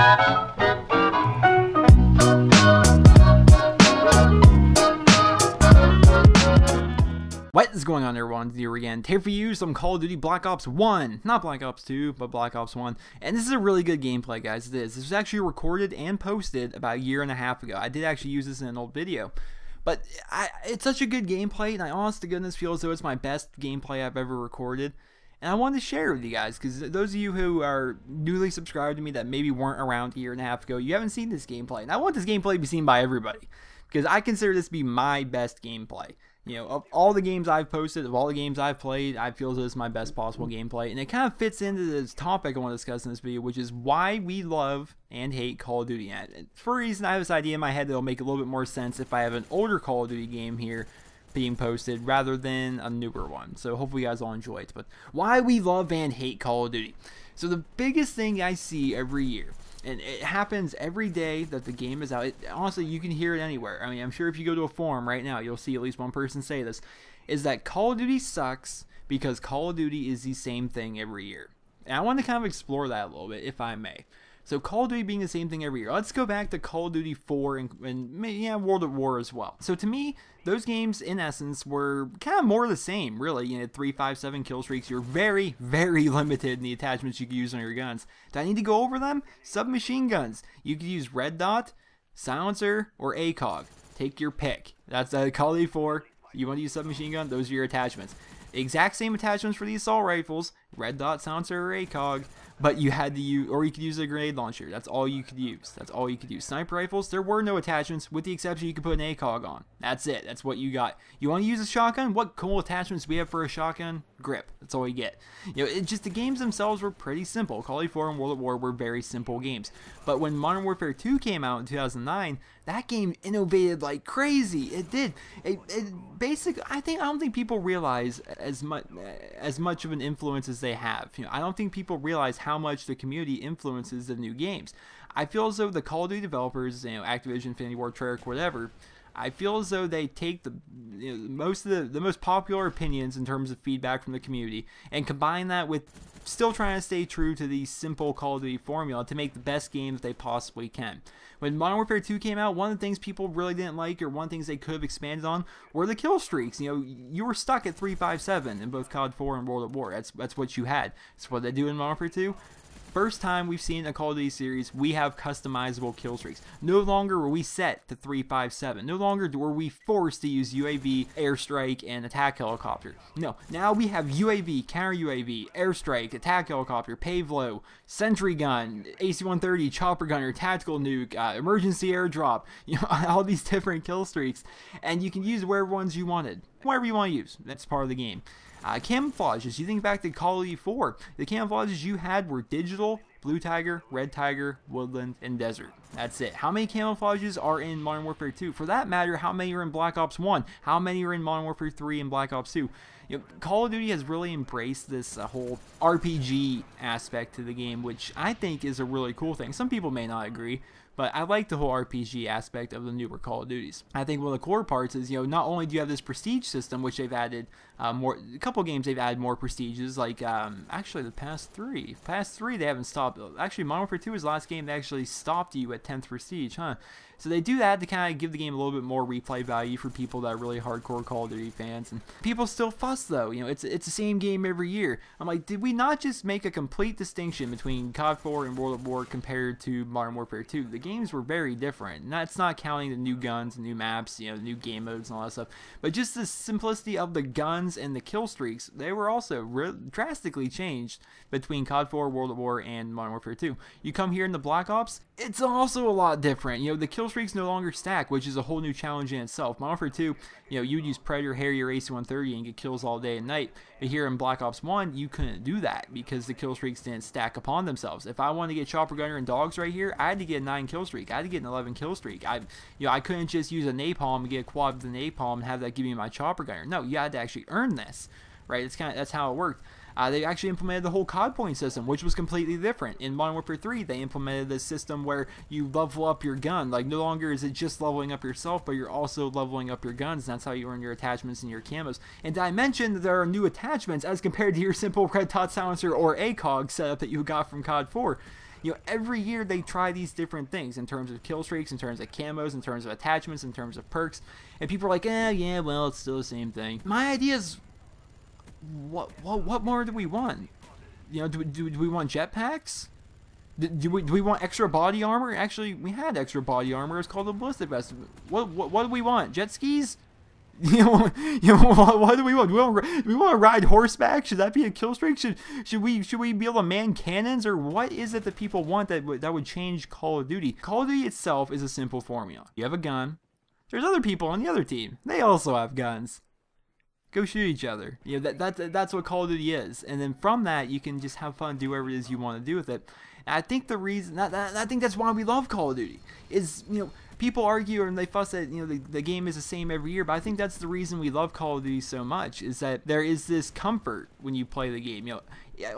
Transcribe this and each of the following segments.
What is going on, everyone? Nero again. Here for you some Call of Duty Black Ops 1. Not Black Ops 2, but Black Ops 1. And this is a really good gameplay, guys. This was actually recorded and posted about a year and a half ago. I did actually use this in an old video. But it's such a good gameplay, and I honest to goodness feel as though it's my best gameplay I've ever recorded. And I wanted to share it with you guys, because those of you who are newly subscribed to me that maybe weren't around a year and a half ago, you haven't seen this gameplay. And I want this gameplay to be seen by everybody, because I consider this to be my best gameplay. You know, of all the games I've posted, of all the games I've played, I feel as though it's my best possible gameplay. And it kind of fits into this topic I want to discuss in this video, which is why we love and hate Call of Duty. And for a reason, I have this idea in my head that'll make a little bit more sense if I have an older Call of Duty game here being posted rather than a newer one. So hopefully you guys all enjoy it. But why we love and hate Call of Duty. So the biggest thing I see every year, and it happens every day that the game is out. Honestly, you can hear it anywhere. I mean, I'm sure if you go to a forum right now, you'll see at least one person say this, is that Call of Duty sucks because Call of Duty is the same thing every year. And I want to kind of explore that a little bit, if I may. So Call of Duty being the same thing every year. Let's go back to Call of Duty 4 and yeah, World at War as well. So to me, those games in essence were kind of more the same, really. You know, 3, 5, 7 kill streaks. You're very, very limited in the attachments you can use on your guns. Do I need to go over them? Submachine guns. You could use red dot, silencer, or ACOG. Take your pick. That's Call of Duty 4. You want to use submachine gun? Those are your attachments. Exact same attachments for the assault rifles, red dot, silencer, or ACOG, but you had to use, or you could use a grenade launcher. That's all you could use. That's all you could use. Sniper rifles, there were no attachments, with the exception you could put an ACOG on. That's it. That's what you got. You want to use a shotgun? What cool attachments do we have for a shotgun? Grip. That's all you get. You know, just the games themselves were pretty simple. Call of Duty 4 and World at War were very simple games. But when Modern Warfare 2 came out in 2009, that game innovated like crazy. It did. It basically, I don't think people realize as much of an influence as they have. You know, I don't think people realize how much the community influences the new games. I feel as though the Call of Duty developers, you know, Activision, Infinity Ward, Treyarch, whatever, I feel as though they take the most popular opinions in terms of feedback from the community and combine that with still trying to stay true to the simple Call of Duty formula to make the best game that they possibly can. When Modern Warfare 2 came out, one of the things people really didn't like, or one of the things they could have expanded on, were the kill streaks. You know, you were stuck at 357 in both COD 4 and World at War. That's what you had. That's what they do in Modern Warfare 2. First time we've seen a Call of Duty series, we have customizable kill streaks. No longer were we set to 357. No longer were we forced to use UAV, airstrike, and attack helicopter. No, now we have UAV, counter UAV, airstrike, attack helicopter, pave low, sentry gun, AC-130, chopper gunner, tactical nuke, emergency airdrop. You know, all these different kill streaks, and you can use whatever ones you wanted, whatever you want to use. That's part of the game. Camouflages, you think back to Call of Duty 4, the camouflages you had were digital, blue tiger, red tiger, woodland, and desert. That's it. How many camouflages are in Modern Warfare 2? For that matter, how many are in Black Ops 1? How many are in Modern Warfare 3 and Black Ops 2? You know, Call of Duty has really embraced this whole RPG aspect to the game, which I think is a really cool thing. Some people may not agree, but I like the whole RPG aspect of the newer Call of Duties. I think one of the core parts is, you know, not only do you have this prestige system, which they've added a couple games they've added more prestiges, like actually the past three they haven't stopped. Actually, Modern Warfare 2 was the last game they actually stopped you at 10th prestige, huh? So they do that to kind of give the game a little bit more replay value for people that are really hardcore Call of Duty fans. And people still fuss though. You know, it's the same game every year. I'm like, did we not just make a complete distinction between COD 4 and World at War compared to Modern Warfare 2? The games were very different. And that's not counting the new guns, and new maps, you know, new game modes and all that stuff. But just the simplicity of the guns and the kill streaks, they were also drastically changed between COD 4, World at War, and Modern Warfare 2. You come here in the Black Ops, it's also a lot different. You know, the kill streaks no longer stack, which is a whole new challenge in itself. Modern Warfare 2, you know, you'd use Predator, Harrier, AC-130 and get kills all day and night. But here in Black Ops 1, you couldn't do that because the kill streaks didn't stack upon themselves. If I wanted to get Chopper Gunner and Dogs right here, I had to get a 9 kill streak. I had to get an 11 kill streak. I couldn't just use a napalm and get a quad with a napalm and have that give me my Chopper Gunner. No, you had to actually earn this, right? That's how it worked. They actually implemented the whole COD point system, which was completely different. In Modern Warfare 3, they implemented this system where you level up your gun. Like, no longer is it just leveling up yourself, but you're also leveling up your guns, and that's how you earn your attachments and your camos. And did I mention that there are new attachments as compared to your simple red dot silencer or ACOG setup that you got from COD 4? You know, every year they try these different things in terms of kill streaks, in terms of camos, in terms of attachments, in terms of perks, and people are like, yeah, well, it's still the same thing. My idea is, what more do we want? You know, do we want jetpacks? Do we want extra body armor? Actually, we had extra body armor. It's called the ballistic vest. What do we want? Jet skis? You know, what do we want? Do we want to ride horseback? Should that be a kill streak? Should we be able to man cannons, or what is it that people want that would change Call of Duty? Call of Duty itself is a simple formula. You have a gun. There's other people on the other team. They also have guns. Go shoot each other. You know, that's what Call of Duty is. And then from that, you can just have fun, do whatever it is you want to do with it. And I think the reason I think that's why we love Call of Duty is, you know, people argue and they fuss that, you know, the game is the same every year, but I think that's the reason we love Call of Duty so much, is that there is this comfort when you play the game. You know, yeah,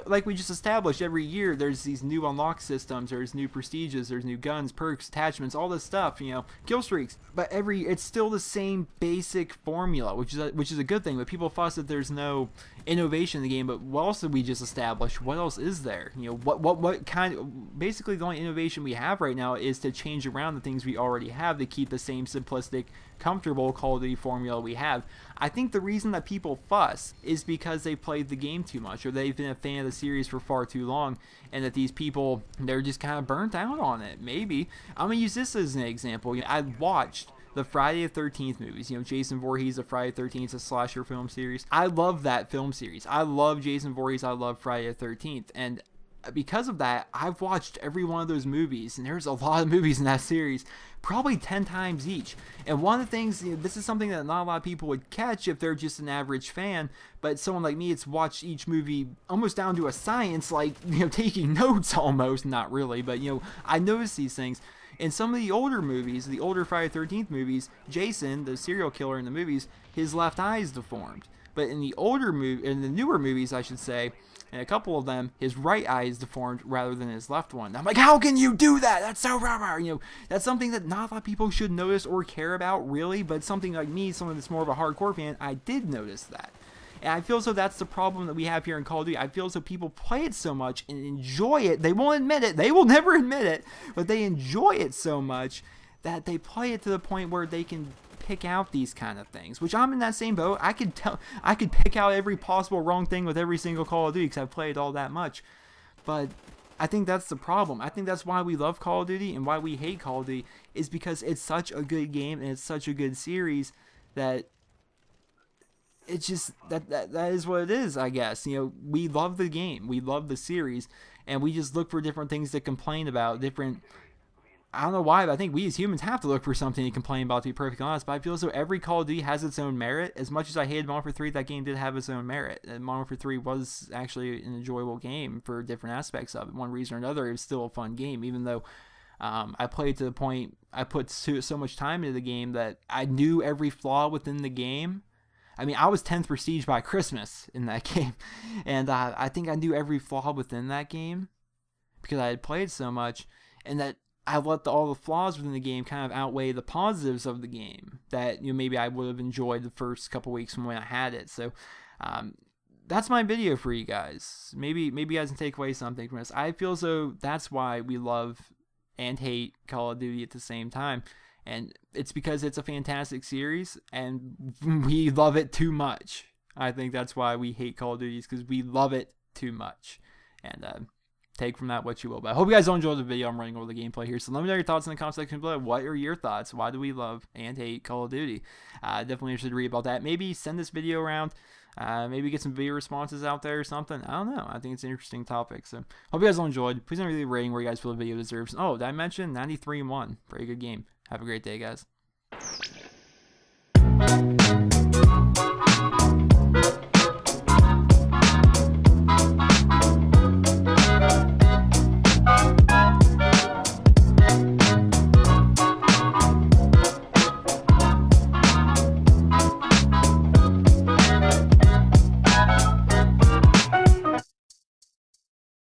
like we just established, every year there's these new unlock systems, there's new prestiges, there's new guns, perks, attachments, all this stuff, you know, kill streaks. But it's still the same basic formula, which is a good thing. But people fuss that there's no innovation in the game. But what else did we just establish? What else is there? You know, what kind of, basically the only innovation we have right now is to change around the things we already have to keep the same simplistic, comfortable Call of Duty formula we have. I think the reason that people fuss is because they played the game too much, or they've been a fan of the series for far too long, and that these people, they're just kind of burnt out on it. Maybe. I'm going to use this as an example. You know, I watched the Friday the 13th movies. You know, Jason Voorhees, the Friday the 13th, a slasher film series. I love that film series. I love Jason Voorhees. I love Friday the 13th. And because of that, I've watched every one of those movies, and there's a lot of movies in that series, probably 10 times each. And one of the things, you know, this is something that not a lot of people would catch if they're just an average fan, but someone like me, it's watched each movie almost down to a science, like, you know, taking notes almost. Not really, but, you know, I notice these things. In some of the older movies, the older Friday the 13th movies, Jason, the serial killer in the movies, his left eye is deformed. But in the newer movies, I should say, and a couple of them, his right eye is deformed rather than his left one. I'm like, how can you do that? That's so rare. You know, that's something that not a lot of people should notice or care about, really. But something like me, someone that's more of a hardcore fan, I did notice that. And I feel as though that's the problem that we have here in Call of Duty. I feel as though people play it so much and enjoy it. They won't admit it. They will never admit it. But they enjoy it so much that they play it to the point where they can pick out these kind of things, which I'm in that same boat. I could pick out every possible wrong thing with every single Call of Duty because I've played all that much. But I think that's the problem. I think that's why we love Call of Duty and why we hate Call of Duty, is because it's such a good game and it's such a good series that it's just that is what it is, I guess. You know, we love the game, we love the series, and we just look for different things to complain about, different, I don't know why, but I think we as humans have to look for something to complain about, to be perfectly honest. But I feel as though every Call of Duty has its own merit. As much as I hated Modern Warfare 3, that game did have its own merit. And Modern Warfare 3 was actually an enjoyable game for different aspects of it. One reason or another, it was still a fun game, even though I played to the point, I put so much time into the game that I knew every flaw within the game. I mean, I was 10th Prestige by Christmas in that game. And I think I knew every flaw within that game because I had played so much. And that I let all the flaws within the game kind of outweigh the positives of the game that, you know, maybe I would have enjoyed the first couple weeks from when I had it. So that's my video for you guys. Maybe you guys can take away something from this. I feel as though that's why we love and hate Call of Duty at the same time. And it's because it's a fantastic series and we love it too much. I think that's why we hate Call of Duty, is because we love it too much. And take from that what you will. But I hope you guys all enjoyed the video. I'm running over the gameplay here. So let me know your thoughts in the comment section below. What are your thoughts? Why do we love and hate Call of Duty? Definitely interested to read about that. Maybe send this video around. Maybe get some video responses out there or something. I don't know. I think it's an interesting topic. So hope you guys all enjoyed. Please don't leave a rating where you guys feel the video deserves. Oh, did I mention 93-1? Very good game. Have a great day, guys.